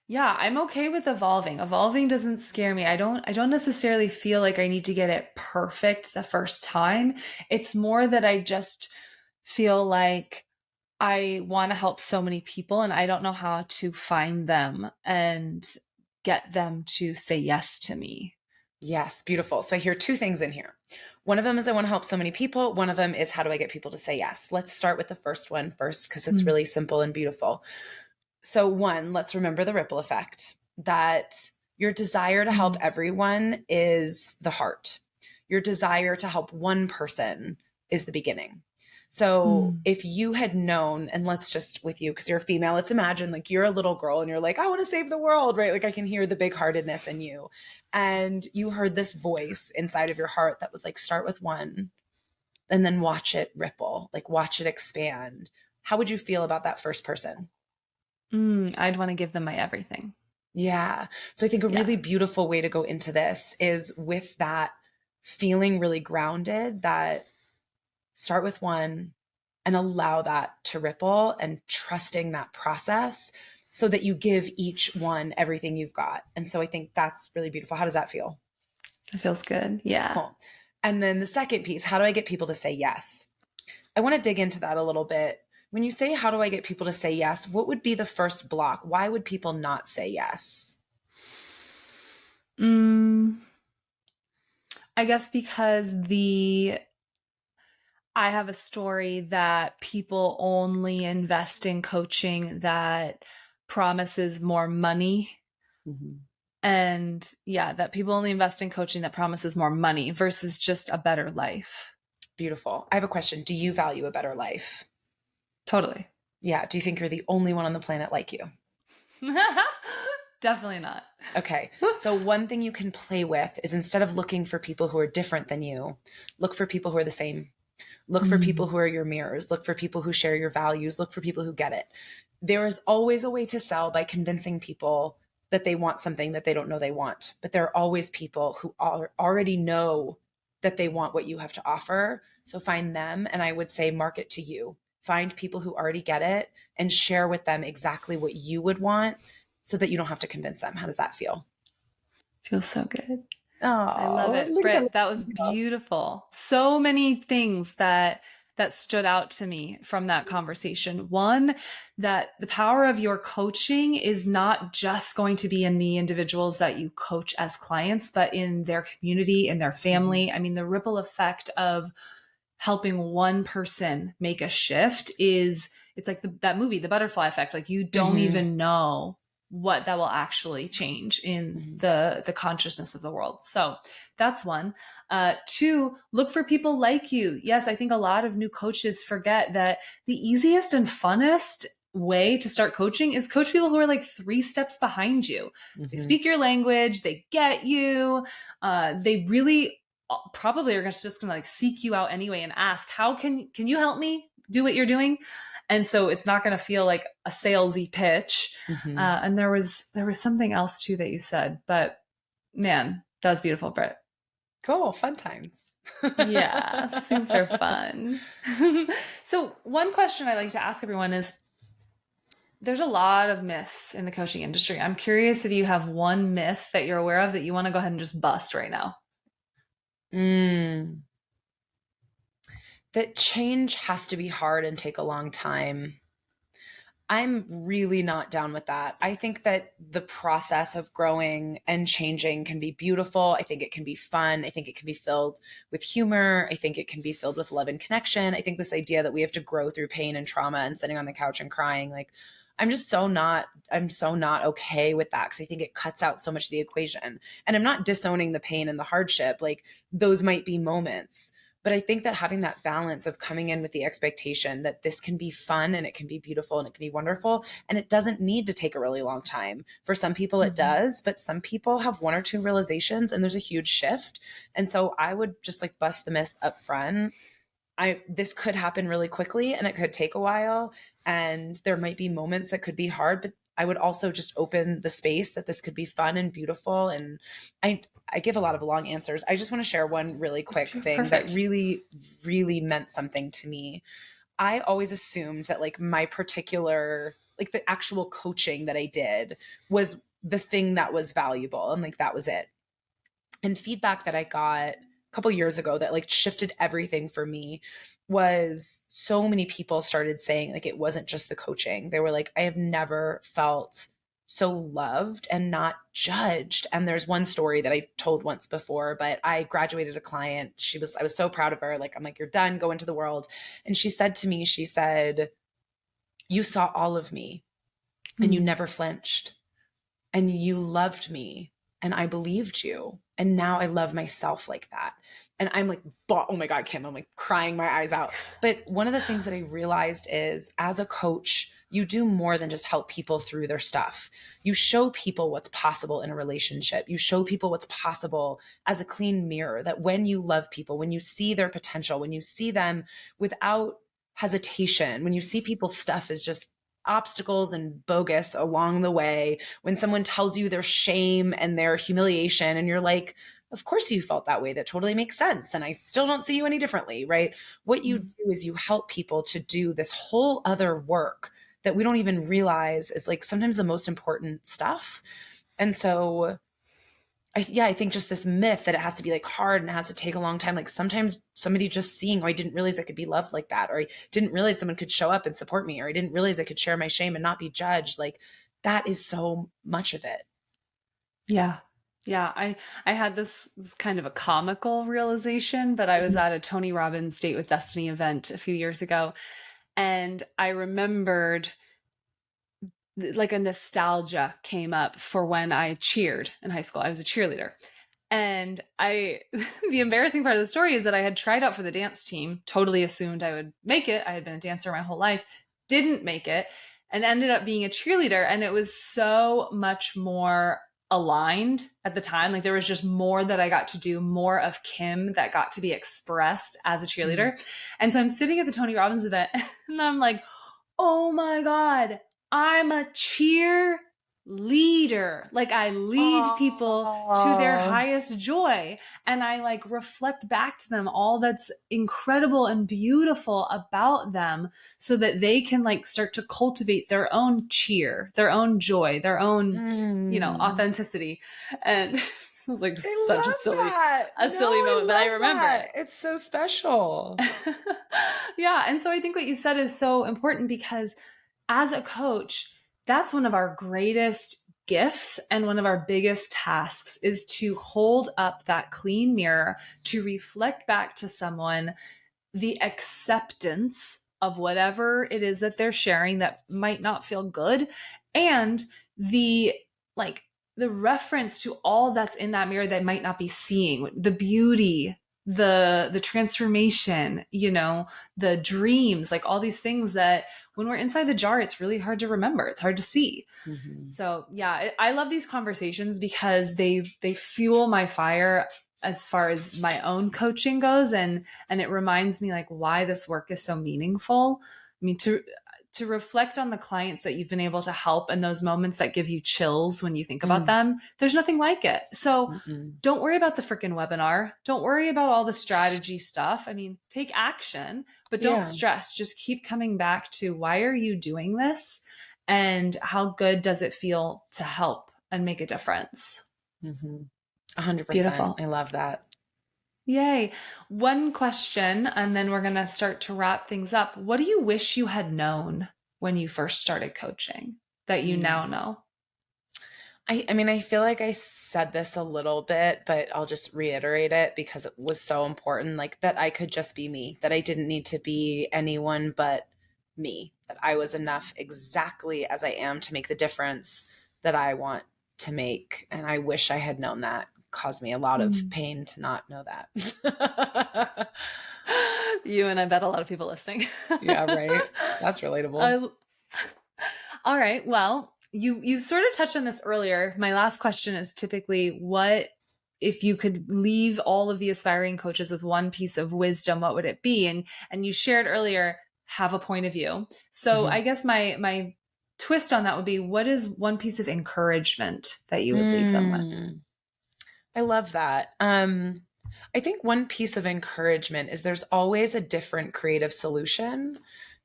Yeah, I'm okay with evolving. Evolving doesn't scare me. I don't necessarily feel like I need to get it perfect the first time. It's more that I just feel like I want to help so many people and I don't know how to find them and get them to say yes to me. Yes, beautiful. So I hear two things in here. One of them is I want to help so many people. One of them is how do I get people to say yes? Let's start with the first one first, because it's really simple and beautiful. So one, let's remember the ripple effect, that your desire to help everyone is the heart. Your desire to help one person is the beginning. So if you had known, and let's just with you, because you're a female, let's imagine like you're a little girl and you're like, I want to save the world, right? Like I can hear the big heartedness in you. And you heard this voice inside of your heart that was like, start with one and then watch it ripple, like watch it expand. How would you feel about that first person? I'd want to give them my everything. Yeah. So I think a really beautiful way to go into this is with that feeling really grounded, that start with one and allow that to ripple and trusting that process so that you give each one everything you've got. And so I think that's really beautiful. How does that feel? It feels good. Yeah. Cool. And then the second piece, how do I get people to say yes? I want to dig into that a little bit. When you say, how do I get people to say yes? What would be the first block? Why would people not say yes? I guess because I have a story that people only invest in coaching that promises more money. And that people only invest in coaching that promises more money versus just a better life. Beautiful. I have a question. Do you value a better life? Totally. Yeah. Do you think you're the only one on the planet like you? Definitely not. Okay. So one thing you can play with is instead of looking for people who are different than you, look for people who are the same. Look for people who are your mirrors. Look for people who share your values. Look for people who get it. There is always a way to sell by convincing people that they want something that they don't know they want. But there are always people who already know that they want what you have to offer. So find them. And I would say market to you. Find people who already get it and share with them exactly what you would want so that you don't have to convince them. How does that feel? Feels so good. Oh, I love it. Britt, that was beautiful. So many things that stood out to me from that conversation. One, that the power of your coaching is not just going to be in the individuals that you coach as clients, but in their community, in their family. I mean, the ripple effect of helping one person make a shift it's like that movie, The Butterfly Effect. Like you don't even know what that will actually change in the consciousness of the world. So that's one. Two, look for people like you. Yes, I think a lot of new coaches forget that the easiest and funnest way to start coaching is coach people who are like 3 steps behind you. They speak your language, they get you, they really probably are just going to like seek you out anyway and ask, how can you help me do what you're doing? And so it's not going to feel like a salesy pitch. And there was something else too that you said, but man, that was beautiful, Britt. Cool. Fun times. Yeah, super fun. So one question I like to ask everyone is, there's a lot of myths in the coaching industry. I'm curious if you have one myth that you're aware of that you want to go ahead and just bust right now. That change has to be hard and take a long time. I'm really not down with that. I think that the process of growing and changing can be beautiful. I think it can be fun. I think it can be filled with humor. I think it can be filled with love and connection. I think this idea that we have to grow through pain and trauma and sitting on the couch and crying, like, I'm so not okay with that, because I think it cuts out so much of the equation. And I'm not disowning the pain and the hardship. Like, those might be moments. But I think that having that balance of coming in with the expectation that this can be fun and it can be beautiful and it can be wonderful, and it doesn't need to take a really long time. For some people it does, but some people have one or two realizations and there's a huge shift. And so I would just like bust the myth up front. This could happen really quickly and it could take a while, and there might be moments that could be hard, but I would also just open the space that this could be fun and beautiful. And I give a lot of long answers. I just want to share one really quick thing that really, really meant something to me. I always assumed that like my particular, like the actual coaching that I did was the thing that was valuable. And like, that was it. And feedback that I got couple years ago that like shifted everything for me was so many people started saying like it wasn't just the coaching. They were like, I have never felt so loved and not judged. And there's one story that I told once before, but I graduated a client. I was so proud of her. Like, I'm like, you're done, go into the world. And she said to me, she said, you saw all of me and you never flinched, and you loved me and I believed you. And now I love myself like that. And I'm like, oh my God, Kim, I'm like crying my eyes out. But one of the things that I realized is, as a coach, you do more than just help people through their stuff. You show people what's possible in a relationship. You show people what's possible as a clean mirror, that when you love people, when you see their potential, when you see them without hesitation, when you see people's stuff as just obstacles and bogus along the way, when someone tells you their shame and their humiliation and you're like, of course you felt that way, that totally makes sense, and I still don't see you any differently, right? What you do is you help people to do this whole other work that we don't even realize is like sometimes the most important stuff. And so I think just this myth that it has to be like hard and it has to take a long time. Like, sometimes somebody just seeing, oh, I didn't realize I could be loved like that, or I didn't realize someone could show up and support me, or I didn't realize I could share my shame and not be judged. Like, that is so much of it. Yeah. Yeah. I had this kind of a comical realization, but I was at a Tony Robbins Date with Destiny event a few years ago. And I remembered like a nostalgia came up for when I cheered in high school. I was a cheerleader. And the embarrassing part of the story is that I had tried out for the dance team, totally assumed I would make it. I had been a dancer my whole life, didn't make it, and ended up being a cheerleader. And it was so much more aligned at the time. Like, there was just more that I got to do, more of Kim that got to be expressed as a cheerleader. And so I'm sitting at the Tony Robbins event and I'm like, oh my God, I'm a cheer leader. Like, I lead people to their highest joy. And I like reflect back to them all that's incredible and beautiful about them, so that they can like start to cultivate their own cheer, their own joy, their own, authenticity. And this was like such a silly moment, but I remember it. It's so special. Yeah. And so I think what you said is so important, because as a coach, that's one of our greatest gifts and one of our biggest tasks, is to hold up that clean mirror, to reflect back to someone the acceptance of whatever it is that they're sharing that might not feel good, and the reference to all that's in that mirror that might not be seeing, the beauty, the transformation, the dreams, like all these things that when we're inside the jar, it's really hard to remember. It's hard to see. So yeah, I love these conversations because they fuel my fire as far as my own coaching goes. And it reminds me like why this work is so meaningful. I mean, to reflect on the clients that you've been able to help and those moments that give you chills when you think about them, there's nothing like it. So don't worry about the freaking webinar. Don't worry about all the strategy stuff. I mean, take action, but don't stress. Just keep coming back to, why are you doing this? And how good does it feel to help and make a difference? 100%. Beautiful. I love that. Yay. One question, and then we're going to start to wrap things up. What do you wish you had known when you first started coaching that you now know? I mean, I feel like I said this a little bit, but I'll just reiterate it because it was so important. Like, that I could just be me, that I didn't need to be anyone but me, that I was enough exactly as I am to make the difference that I want to make. And I wish I had known that. It caused me a lot of pain to not know that. You and I bet a lot of people listening. Yeah, right. That's relatable. All right. Well, you sort of touched on this earlier. My last question is typically, what if you could leave all of the aspiring coaches with one piece of wisdom, what would it be? And you shared earlier, have a point of view. So I guess my twist on that would be, what is one piece of encouragement that you would leave them with? I love that. I think one piece of encouragement is there's always a different creative solution.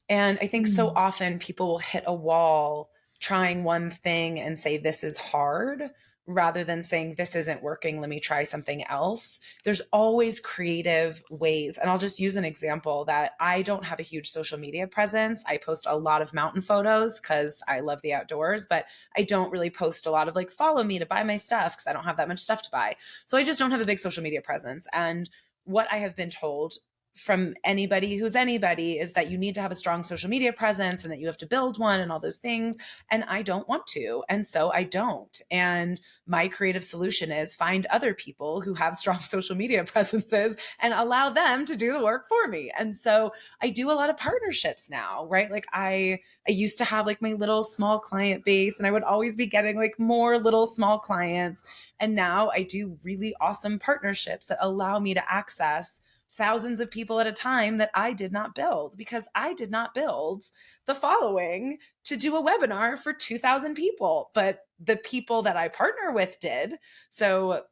And I think so often people will hit a wall trying one thing and say, this is hard, rather than saying, this isn't working, let me try something else. There's always creative ways. And I'll just use an example that I don't have a huge social media presence. I post a lot of mountain photos because I love the outdoors, but I don't really post a lot of like, follow me to buy my stuff because I don't have that much stuff to buy. So I just don't have a big social media presence. And what I have been told from anybody who's anybody is that you need to have a strong social media presence and that you have to build one and all those things. And I don't want to. And so I don't. And my creative solution is find other people who have strong social media presences and allow them to do the work for me. And so I do a lot of partnerships now, right? Like I used to have like my little small client base, and I would always be getting like more little small clients. And now I do really awesome partnerships that allow me to access thousands of people at a time that I did not build, because I did not build the following to do a webinar for 2,000 people, but the people that I partner with did. So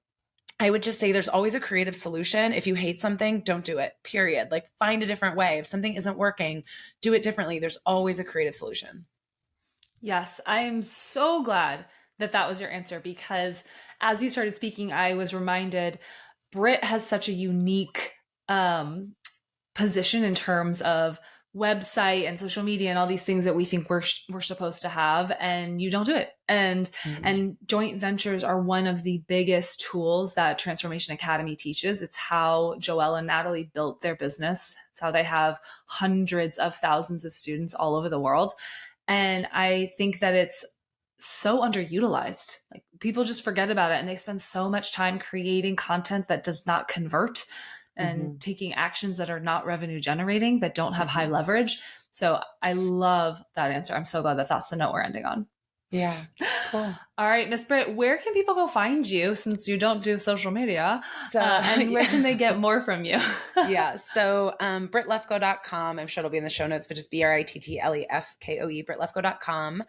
I would just say there's always a creative solution. If you hate something, don't do it, period. Like find a different way. If something isn't working, do it differently. There's always a creative solution. Yes, I am so glad that that was your answer, because as you started speaking, I was reminded Britt has such a unique position in terms of website and social media and all these things that we think we're supposed to have, and you don't do it. And joint ventures are one of the biggest tools that Transformation Academy teaches. It's how Joelle and Natalie built their business. It's how they have hundreds of thousands of students all over the world. And I think that it's so underutilized. Like people just forget about it, and they spend so much time creating content that does not convert and taking actions that are not revenue generating, that don't have high leverage. So I love that answer. I'm so glad that that's the note we're ending on. Yeah. Cool. All right, Miss Britt, where can people go find you, since you don't do social media? So, and where can they get more from you? Yeah. So BrittLefkoe.com. I'm sure it'll be in the show notes, but just BrittLefkoe, BrittLefkoe.com.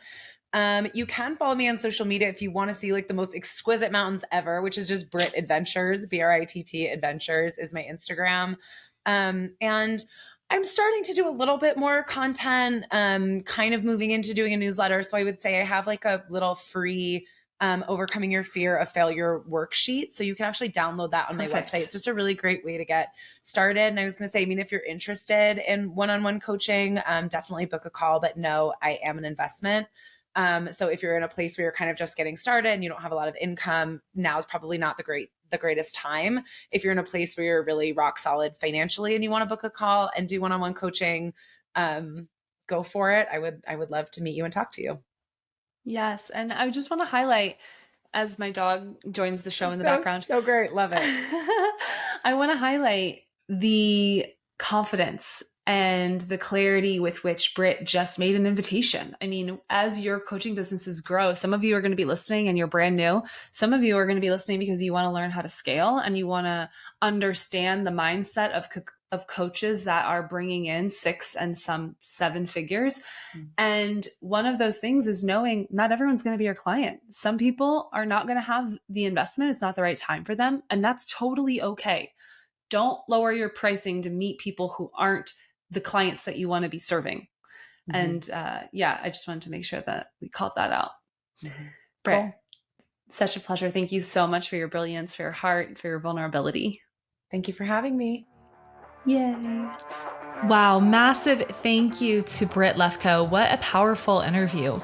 You can follow me on social media if you want to see like the most exquisite mountains ever, which is just Britt Adventures. Britt Adventures is my Instagram. And I'm starting to do a little bit more content, kind of moving into doing a newsletter. So I would say I have like a little free Overcoming Your Fear of Failure worksheet. So you can actually download that on my website. It's just a really great way to get started. And I was going to say, I mean, if you're interested in one-on-one coaching, definitely book a call, but no, I am an investment. So if you're in a place where you're kind of just getting started and you don't have a lot of income, now is probably not the greatest time. If you're in a place where you're really rock solid financially and you want to book a call and do one-on-one coaching, go for it. I would love to meet you and talk to you. Yes. And I just want to highlight, as my dog joins the show in the background. So great. Love it. I want to highlight the confidence and the clarity with which Britt just made an invitation. I mean, as your coaching businesses grow, some of you are going to be listening and you're brand new. Some of you are going to be listening because you want to learn how to scale and you want to understand the mindset of coaches that are bringing in 6 and some 7 figures. And one of those things is knowing not everyone's going to be your client. Some people are not going to have the investment. It's not the right time for them. And that's totally okay. Don't lower your pricing to meet people who aren't the clients that you want to be serving. And I just wanted to make sure that we called that out. Britt, cool. Such a pleasure. Thank you so much for your brilliance, for your heart, for your vulnerability. Thank you for having me. Yay. Wow. Massive thank you to Britt Lefkoe. What a powerful interview.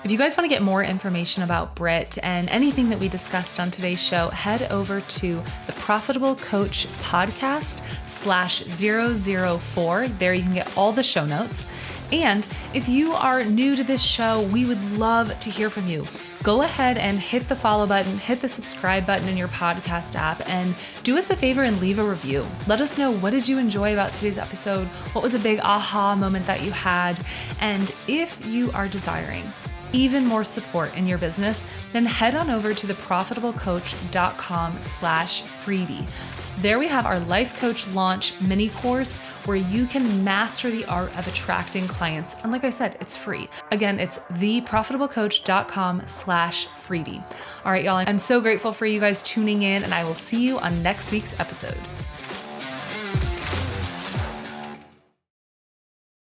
If you guys want to get more information about Britt and anything that we discussed on today's show, head over to the Profitable Coach Podcast /004. There you can get all the show notes. And if you are new to this show, we would love to hear from you. Go ahead and hit the follow button, hit the subscribe button in your podcast app, and do us a favor and leave a review. Let us know, what did you enjoy about today's episode? What was a big aha moment that you had? And if you are desiring even more support in your business, then head on over to theprofitablecoach.com/freebie. There we have our Life Coach Launch mini course where you can master the art of attracting clients. And like I said, it's free. Again, it's theprofitablecoach.com/freebie. All right, y'all, I'm so grateful for you guys tuning in, and I will see you on next week's episode.